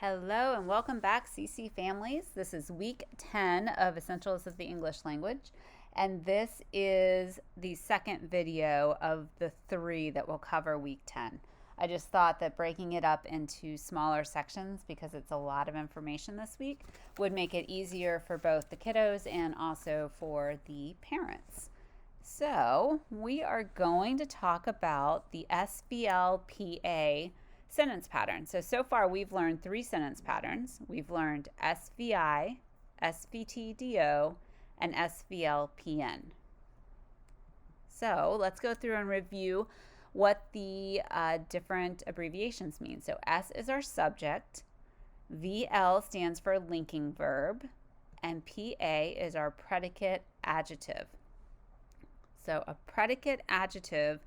Hello and welcome back, CC families. This is week 10 of Essentials of the English Language, and this is the second video of the 3 that will cover week 10. I just thought that breaking it up into smaller sections, because it's a lot of information this week, would make it easier for both the kiddos and also for the parents. So we are going to talk about the S Vl PA sentence pattern. So far we've learned 3 sentence patterns. We've learned SVI, SVTDO, and SVLPN. So let's go through and review what the different abbreviations mean. So S is our subject, VL stands for linking verb, and PA is our predicate adjective. So a predicate adjective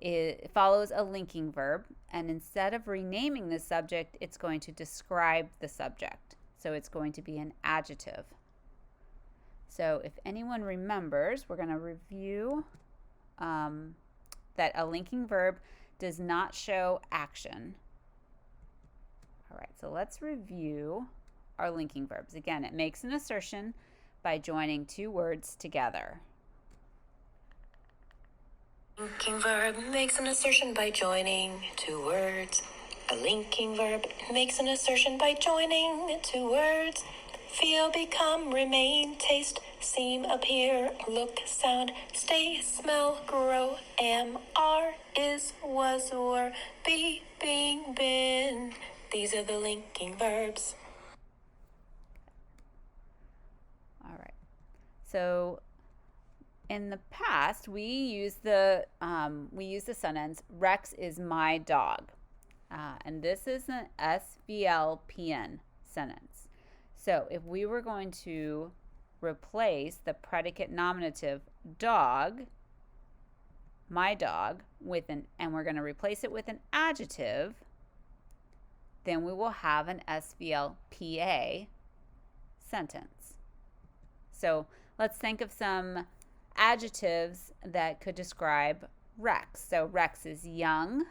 it follows a linking verb, and instead of renaming the subject, it's going to describe the subject. So it's going to be an adjective. So if anyone remembers, we're going to review that a linking verb does not show action. All right, so let's review our linking verbs. Again, it makes an assertion by joining 2 words together. Linking verb makes an assertion by joining 2 words. A linking verb makes an assertion by joining 2 words. Feel, become, remain, taste, seem, appear, look, sound, stay, smell, grow, am, are, is, was, were, be, being, been. These are the linking verbs. All right. So in the past, we use the sentence Rex is my dog, and this is an SVLPN sentence. So if we were going to replace the predicate nominative dog, my dog, and we're going to replace it with an adjective, then we will have an SVLPA sentence. So let's think of some adjectives that could describe Rex. So Rex is young,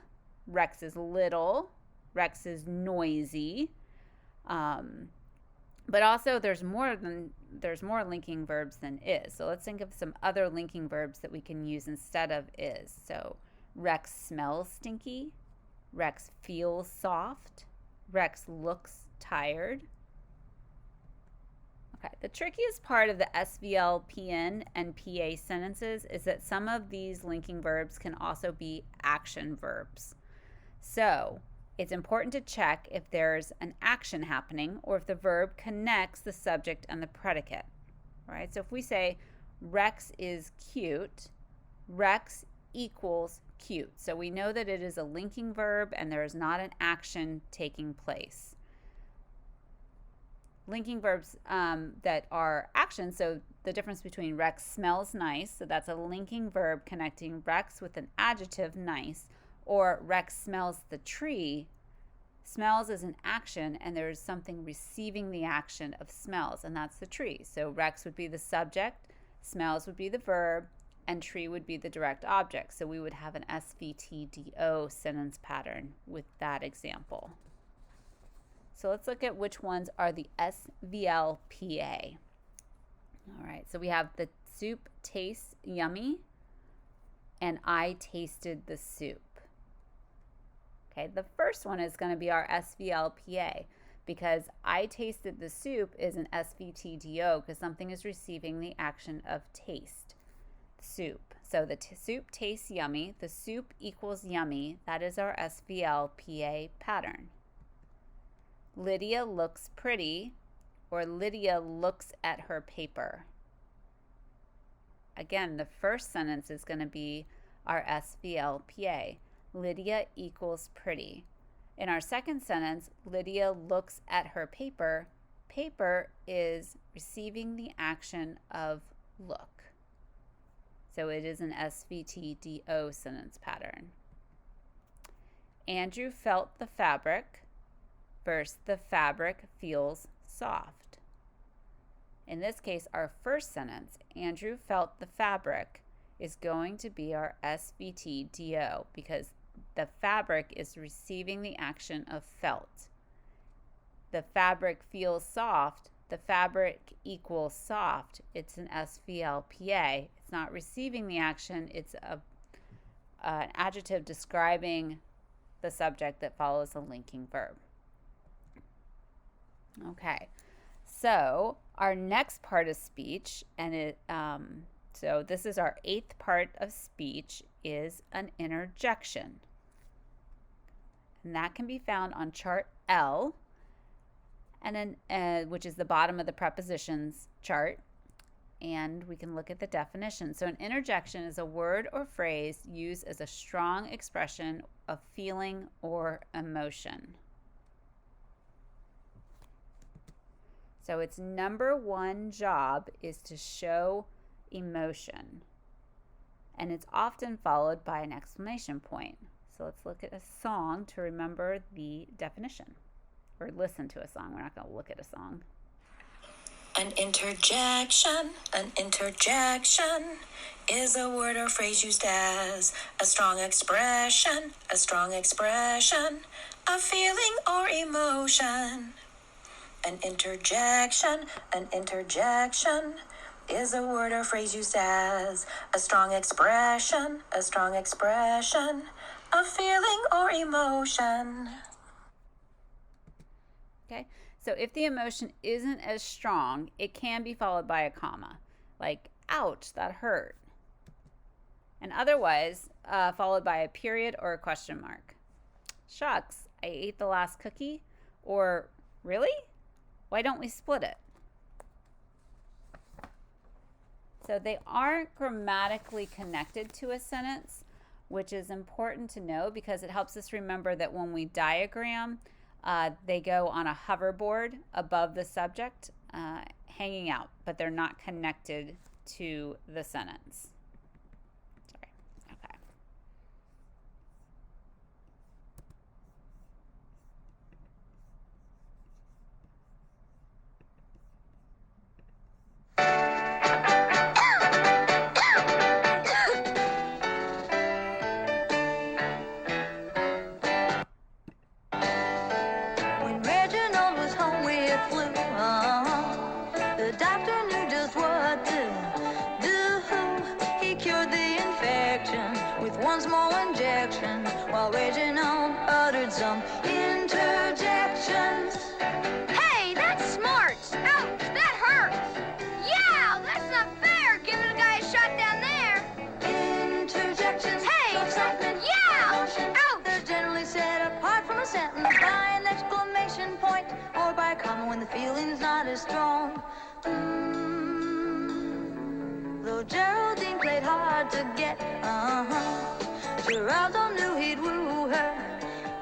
Rex is little, Rex is noisy, but also there's more linking verbs than is. So let's think of some other linking verbs that we can use instead of is. So Rex smells stinky, Rex feels soft, Rex looks tired. Okay, the trickiest part of the SVLPN and PA sentences is that some of these linking verbs can also be action verbs. So it's important to check if there's an action happening or if the verb connects the subject and the predicate. All right, so if we say Rex is cute, Rex equals cute. So we know that it is a linking verb and there is not an action taking place. Linking verbs that are actions, so the difference between Rex smells nice, so that's a linking verb connecting Rex with an adjective nice, or Rex smells the tree. Smells is an action and there's something receiving the action of smells, and that's the tree. So Rex would be the subject, smells would be the verb, and tree would be the direct object. So we would have an SVTDO sentence pattern with that example. So let's look at which ones are the SVLPA. All right, so we have the soup tastes yummy and I tasted the soup. Okay, the first one is going to be our SVLPA because I tasted the soup is an SVTDO because something is receiving the action of taste. Soup. So the soup tastes yummy. The soup equals yummy. That is our SVLPA pattern. Lydia looks pretty, or Lydia looks at her paper. Again, the first sentence is going to be our SVLPA. Lydia equals pretty. In our second sentence, Lydia looks at her paper. Paper is receiving the action of look. So it is an SVTDO sentence pattern. Andrew felt the fabric. First, the fabric feels soft. In this case, our first sentence, Andrew felt the fabric, is going to be our SVTDO because the fabric is receiving the action of felt. the fabric feels soft, the fabric equals soft. It's an S Vl PA. It's not receiving the action. It's an adjective describing the subject that follows a linking verb. Okay, so our next part of speech, and so this is our 8th part of speech, is an interjection. And that can be found on chart L, and then which is the bottom of the prepositions chart, and we can look at the definition. So an interjection is a word or phrase used as a strong expression of feeling or emotion. So its number one job is to show emotion, and it's often followed by an exclamation point. So let's look at a song to remember the definition, or listen to a song. We're not going to look at a song. An interjection is a word or phrase used as a strong expression of feeling or emotion. An interjection is a word or phrase used as a strong expression of feeling or emotion. Okay, so if the emotion isn't as strong, it can be followed by a comma, like, ouch, that hurt. And otherwise, followed by a period or a question mark. Shucks, I ate the last cookie. Or, really? Why don't we split it? So they aren't grammatically connected to a sentence, which is important to know because it helps us remember that when we diagram, they go on a hoverboard above the subject, hanging out, but they're not connected to the sentence. Sorry. Okay. When Reginald was home with flu, the doctor knew just what to do. He cured the infection with one small injection, while Reginald uttered some interjections. Hey, that's smart! Ouch, that hurts! Yeah, that's not fair, giving a guy a shot down there! Interjections. Hey! So excitement. Yeah! Emotion. Ouch! They're generally set apart from a sentence by an exclamation point or by a comma when the feeling's not as strong. Though Geraldine played hard to get, Geraldo knew he'd woo her.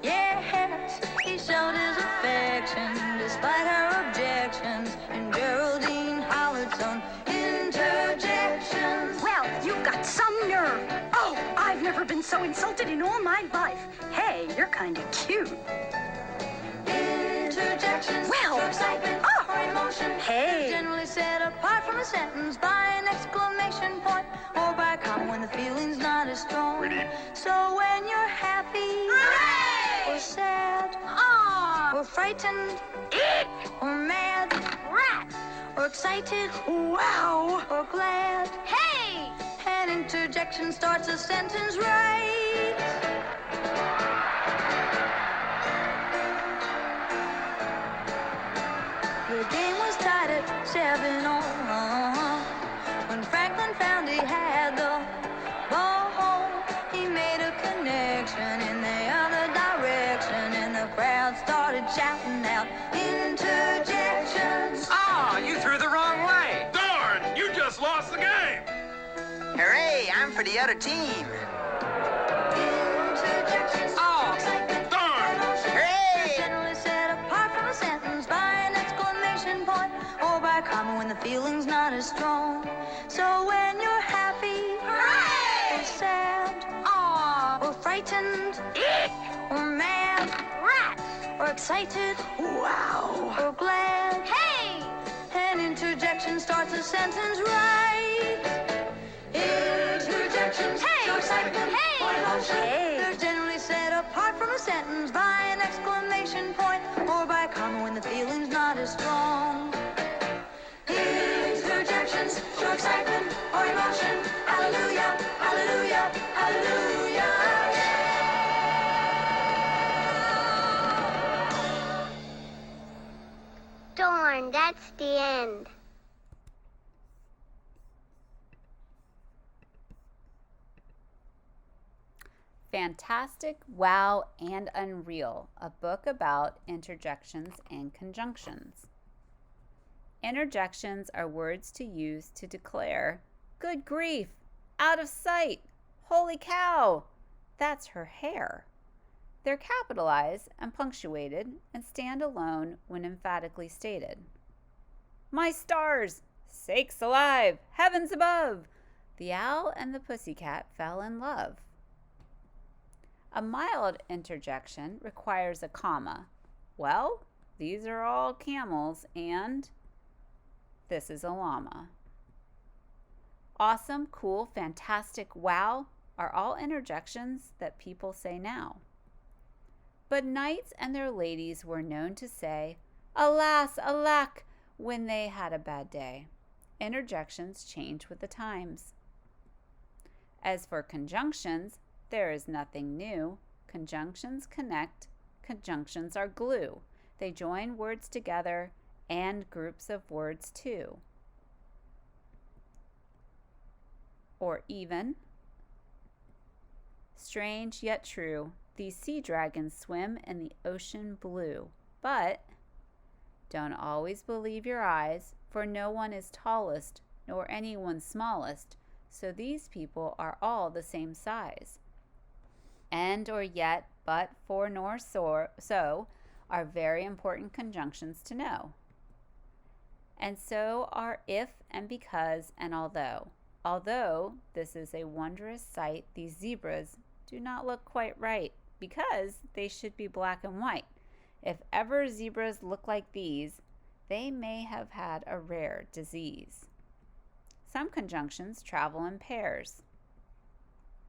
Yes, he showed his affection despite her objections, and Geraldine hollered some interjections. Well, you've got some nerve. Oh, I've never been so insulted in all my life. Hey, you're kind of cute. Interjections. Well, So excitement or emotion. Hey. Generally set apart from a sentence by an exclamation point or by a comma when the feeling's not as strong. So when you're happy, Hooray! or sad, Aw! or frightened, Eek! or mad, Rats! or excited, Wow. or glad, Hey! an interjection starts a sentence right. The game was tied at 7-all when Franklin found he had the ball. He made a connection in the other direction, and the crowd started shouting out interjections. Ah, you threw the wrong way. Darn! You just lost the game! Hooray, I'm for the other team. Interjections. Oh, Excitement. darn. Emotion. Hooray! Generally set apart from a sentence by an exclamation point or by a comma when the feeling's not as strong. So when you're happy, Hooray! or sad, Aw! or frightened, Eek! or mad, Rats! or excited, Wow. or glad, Hey! an interjection starts a sentence right. Interjections. Hey! So excitement. Hey! Or emotion. Hey. They're generally set apart from a sentence by an exclamation point or by a comma when the feeling darn, that's the end. Fantastic, Wow, and Unreal, a book about interjections and conjunctions. Interjections are words to use to declare, good grief, out of sight, holy cow, that's her hair. They're capitalized and punctuated and stand alone when emphatically stated. My stars, sakes alive, heavens above, the owl and the pussycat fell in love. A mild interjection requires a comma. Well, these are all camels and this is a llama. Awesome, cool, fantastic, wow are all interjections that people say now. But knights and their ladies were known to say, alas, alack, when they had a bad day. Interjections change with the times. As for conjunctions, there is nothing new. Conjunctions connect. Conjunctions are glue. They join words together and groups of words too. Or even, strange yet true, these sea dragons swim in the ocean blue. But don't always believe your eyes, for no one is tallest, nor anyone smallest, so these people are all the same size. And or yet, but, for, nor, so are very important conjunctions to know. And so are if and because and although. Although this is a wondrous sight, these zebras do not look quite right, because they should be black and white. If ever zebras look like these, they may have had a rare disease. Some conjunctions travel in pairs.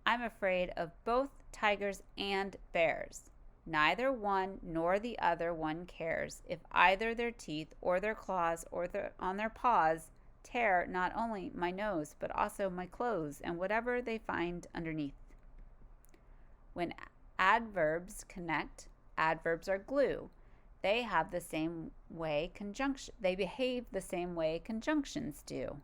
I'm afraid of both tigers and bears. Neither one nor the other one cares if either their teeth or their claws or on their paws tear not only my nose but also my clothes and whatever they find underneath. When adverbs connect, adverbs are glue. They behave the same way conjunctions do.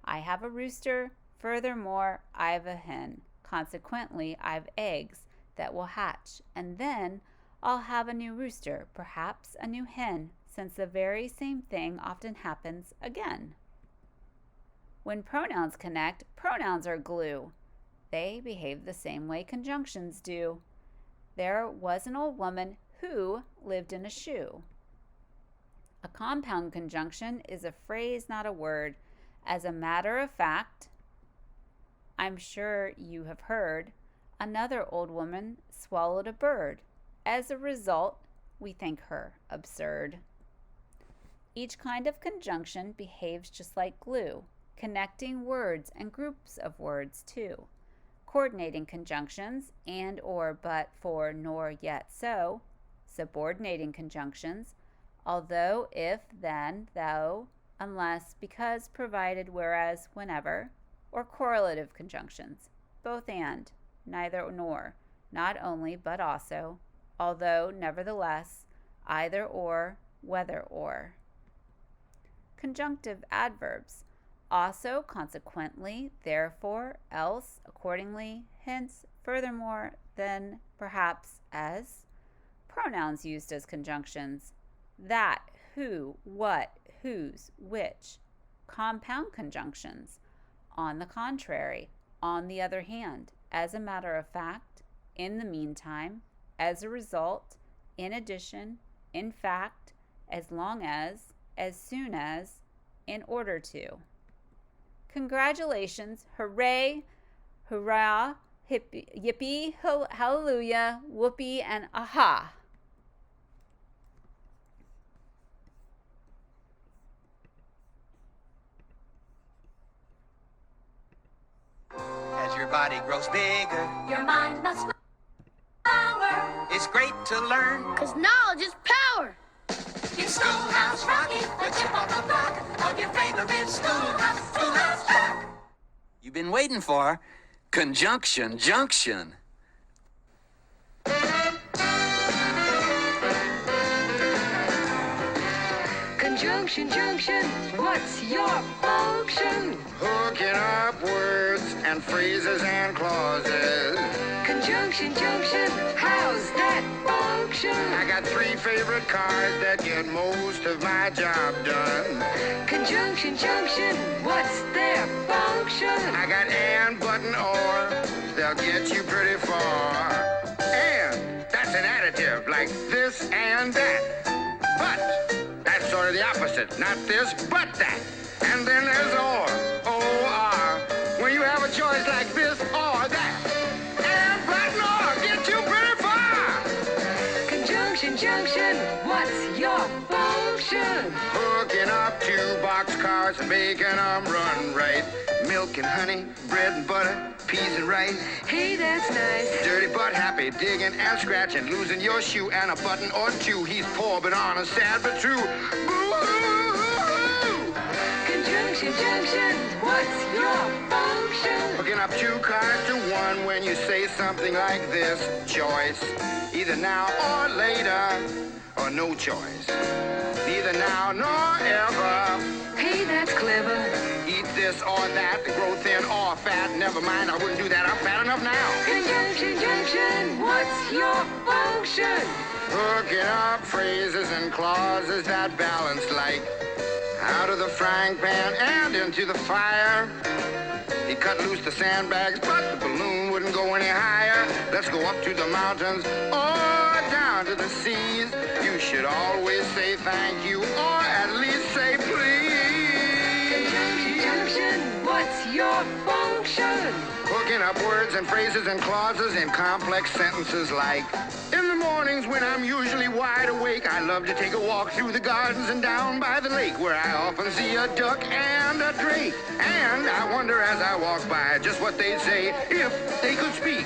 I have a rooster, furthermore I've a hen. Consequently, I've eggs that will hatch, and then I'll have a new rooster, perhaps a new hen, since the very same thing often happens again. When pronouns connect, pronouns are glue. They behave the same way conjunctions do. There was an old woman who lived in a shoe. A compound conjunction is a phrase, not a word. As a matter of fact, I'm sure you have heard, another old woman swallowed a bird. As a result, we think her absurd. Each kind of conjunction behaves just like glue, connecting words and groups of words too. Coordinating conjunctions and or but for nor yet so. Subordinating conjunctions, although, if, then, though, unless, because, provided, whereas, whenever. Or correlative conjunctions, both and, neither nor, not only but also, although, nevertheless, either or, whether or. Conjunctive adverbs, also, consequently, therefore, else, accordingly, hence, furthermore, then, perhaps, as. Pronouns used as conjunctions, that, who, what, whose, which. Compound conjunctions, on the contrary, on the other hand, as a matter of fact, in the meantime, as a result, in addition, in fact, as long as soon as, in order to. Congratulations, hooray, hurrah, hippie, yippee, hallelujah, whoopee, and aha. As your body grows bigger, Your mind must power, it's great to learn. 'cause knowledge is power. In Schoolhouse Rocky, the chip on the block of your favorite schoolhouse rock. You've been waiting for Conjunction Junction. Conjunction, junction, what's your function? Hooking up words and phrases and clauses. Conjunction, junction, how's that function? I got 3 favorite cars that get most of my job done. Conjunction, junction, what's their function? I got and, but, and or. They'll get you pretty far. And, that's an additive, like this and that. But, that's sort of the opposite. Not this, but that. And then there's or, O-R. When you have a choice like this or that. And, but, and or get you pretty far. Conjunction, junction, what's your function? Hooking up 2 boxcars and making them run right. Milk and honey, bread and butter, peas and rice. Hey, that's nice. Dirty but happy, digging and scratching, losing your shoe and a button or 2. He's poor but honest, sad but true. Boo-hoo! Conjunction, junction, what's your function? Hooking up 2 cars to 1 when you say something like this. Choice, either now or later, or no choice. Neither now nor ever. Hey, that's clever. Eat this or that, to grow thin or fat. Never mind, I wouldn't do that. I'm fat enough now. Conjunction, junction, what's your function? Hooking up phrases and clauses that balance like out of the frying pan and into the fire. He cut loose the sandbags, but the balloon wouldn't go any higher. Let's go up to the mountains or down to the seas. You should always say thank you or at least say please. Conjunction, junction, what's your function? Hooking up words and phrases and clauses in complex sentences like, in the mornings when I'm usually wide awake, I love to take a walk through the gardens and down by the lake where I often see a duck and a drake. And I wonder as I walk by just what they'd say if they could speak.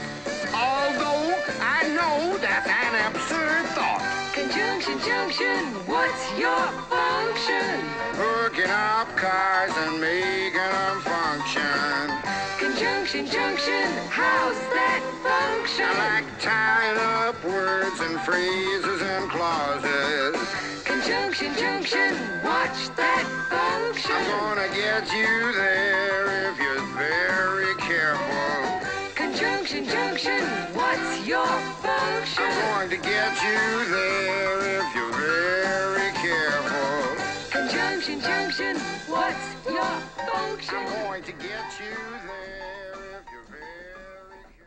Although I know that's an absurd thought. Conjunction, junction, what's your function? Hooking up cars and making them function. Conjunction, junction, how's that function? I like tying up words and phrases and clauses. Conjunction, junction, watch that function. I'm gonna get you there if you're very careful. Conjunction, junction, what's your function? I'm going to get you there if you're very careful. Conjunction, junction, what's your function? I'm going to get you